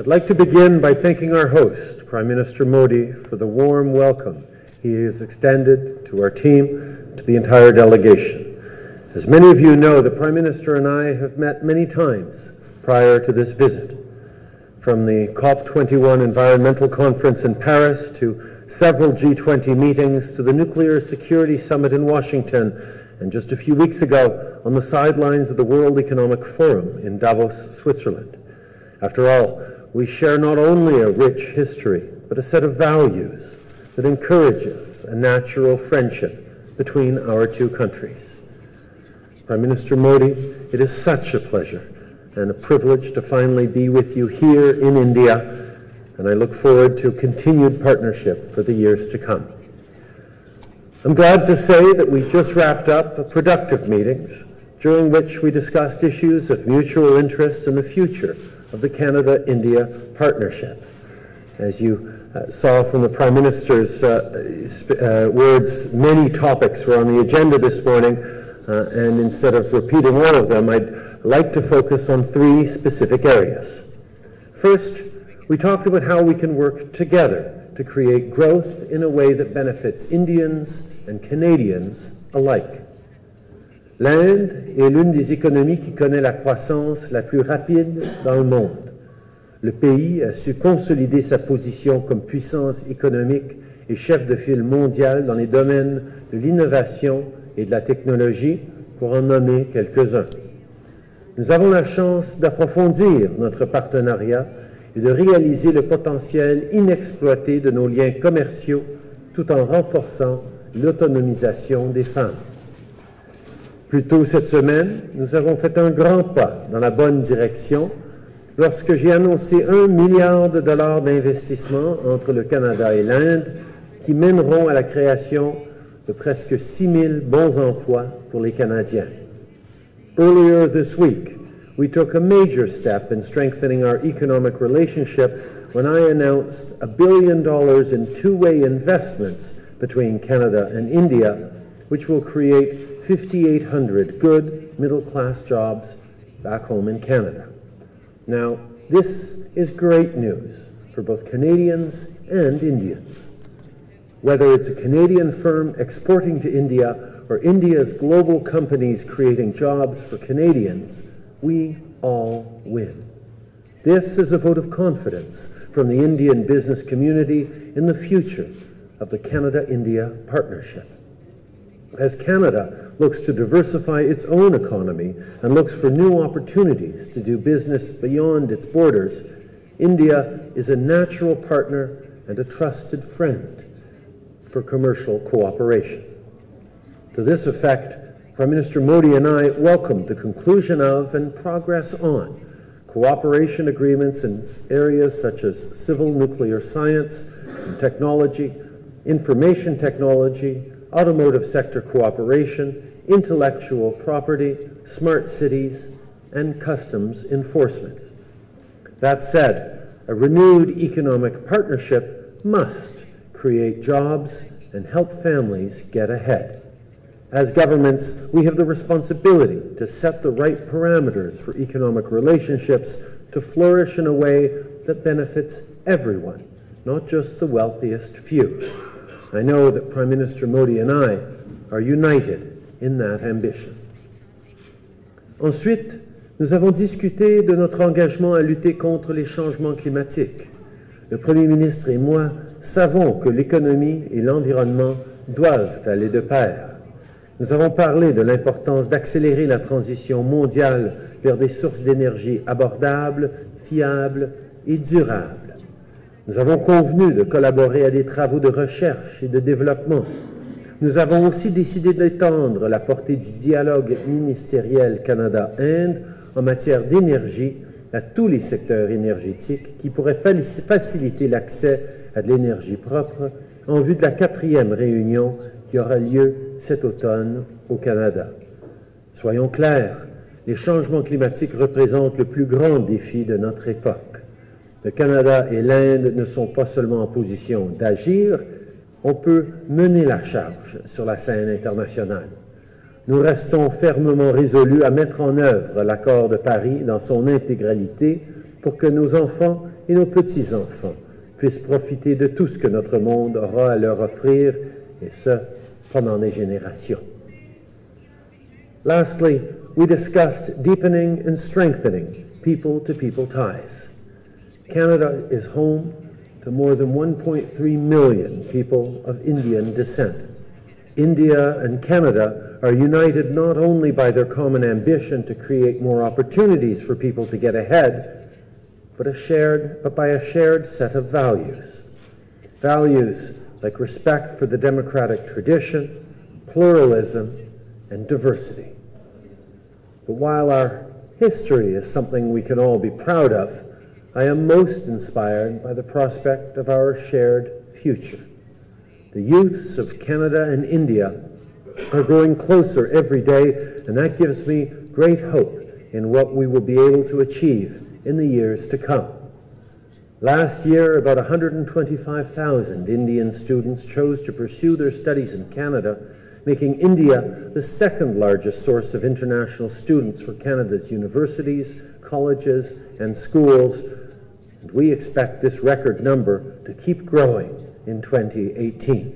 I'd like to begin by thanking our host, Prime Minister Modi, for the warm welcome he has extended to our team, to the entire delegation. As many of you know, the Prime Minister and I have met many times prior to this visit, from the COP21 Environmental Conference in Paris to several G20 meetings to the Nuclear Security Summit in Washington, and just a few weeks ago on the sidelines of the World Economic Forum in Davos, Switzerland. After all, we share not only a rich history, but a set of values that encourages a natural friendship between our two countries. Prime Minister Modi, it is such a pleasure and a privilege to finally be with you here in India, and I look forward to continued partnership for the years to come. I'm glad to say that we just wrapped up productive meetings during which we discussed issues of mutual interest in the future of the Canada-India partnership. As you saw from the Prime Minister's words, many topics were on the agenda this morning, and instead of repeating all of them, I'd like to focus on three specific areas. First, we talked about how we can work together to create growth in a way that benefits Indians and Canadians alike. L'Inde est l'une des économies qui connaît la croissance la plus rapide dans le monde. Le pays a su consolider sa position comme puissance économique et chef de file mondial dans les domaines de l'innovation et de la technologie, pour en nommer quelques-uns. Nous avons la chance d'approfondir notre partenariat et de réaliser le potentiel inexploité de nos liens commerciaux tout en renforçant l'autonomisation des femmes. Plus tôt cette semaine, nous avons fait un grand pas dans la bonne direction lorsque j'ai annoncé $1 milliard d'investissements entre le Canada et l'Inde qui mèneront à la création de presque 6 000 bons emplois pour les Canadiens. Earlier this week, we took a major step in strengthening our economic relationship when I announced $1 billion in two-way investments between Canada and India, which will create 5,800 good middle-class jobs back home in Canada. Now, this is great news for both Canadians and Indians. Whether it's a Canadian firm exporting to India or India's global companies creating jobs for Canadians, we all win. This is a vote of confidence from the Indian business community in the future of the Canada-India partnership. As Canada looks to diversify its own economy and looks for new opportunities to do business beyond its borders, India is a natural partner and a trusted friend for commercial cooperation. To this effect, Prime Minister Modi and I welcomed the conclusion of and progress on cooperation agreements in areas such as civil nuclear science and technology, information technology, automotive sector cooperation, intellectual property, smart cities, and customs enforcement. That said, a renewed economic partnership must create jobs and help families get ahead. As governments, we have the responsibility to set the right parameters for economic relationships to flourish in a way that benefits everyone, not just the wealthiest few. I know that Prime Minister Modi and I are united in that ambition. Ensuite, nous avons discuté de notre engagement à lutter contre les changements climatiques. Le Premier ministre et moi savons que l'économie et l'environnement doivent aller de pair. Nous avons parlé de l'importance d'accélérer la transition mondiale vers des sources d'énergie abordables, fiables et durables. Nous avons convenu de collaborer à des travaux de recherche et de développement. Nous avons aussi décidé d'étendre la portée du dialogue ministériel Canada-Inde en matière d'énergie à tous les secteurs énergétiques qui pourraient faciliter l'accès à de l'énergie propre en vue de la 4e réunion qui aura lieu cet automne au Canada. Soyons clairs, les changements climatiques représentent le plus grand défi de notre époque. Le Canada et l'Inde ne sont pas seulement en position d'agir, on peut mener la charge sur la scène internationale. Nous restons fermement résolus à mettre en œuvre l'accord de Paris dans son intégralité pour que nos enfants et nos petits-enfants puissent profiter de tout ce que notre monde aura à leur offrir, et ce, pendant des générations. Lastly, we discussed deepening and strengthening people-to-people ties. Canada is home to more than 1.3 million people of Indian descent. India and Canada are united not only by their common ambition to create more opportunities for people to get ahead, but by a shared set of values. Values like respect for the democratic tradition, pluralism, and diversity. But while our history is something we can all be proud of, I am most inspired by the prospect of our shared future. The youths of Canada and India are growing closer every day, and that gives me great hope in what we will be able to achieve in the years to come. Last year, about 125,000 Indian students chose to pursue their studies in Canada, making India the second largest source of international students for Canada's universities, colleges, and schools, and we expect this record number to keep growing in 2018.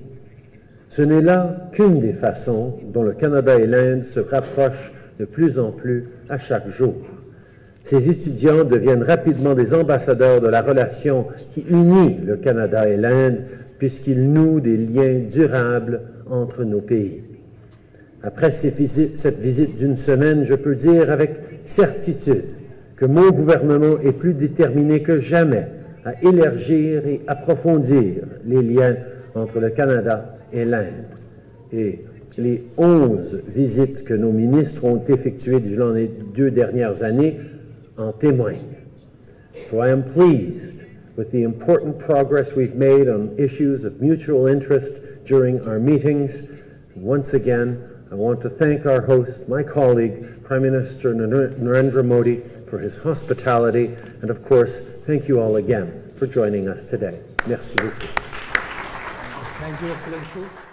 Ce n'est là qu'une des façons dont le Canada et l'Inde se rapprochent de plus en plus à chaque jour. Ces étudiants deviennent rapidement des ambassadeurs de la relation qui unit le Canada et l'Inde, puisqu'ils nouent des liens durables entre nos pays. Après cette visite d'une semaine, je peux dire avec certitude que mon gouvernement est plus déterminé que jamais à élargir et approfondir les liens entre le Canada et l'Inde. Et les 11 visites que nos ministres ont effectuées durant les 2 dernières années en témoignent. So I am pleased with the important progress we've made on issues of mutual interest during our meetings. Once again, I want to thank our host, my colleague, Prime Minister Narendra Modi, for his hospitality, and of course, thank you all again for joining us today. Merci beaucoup. Thank you, Excellency.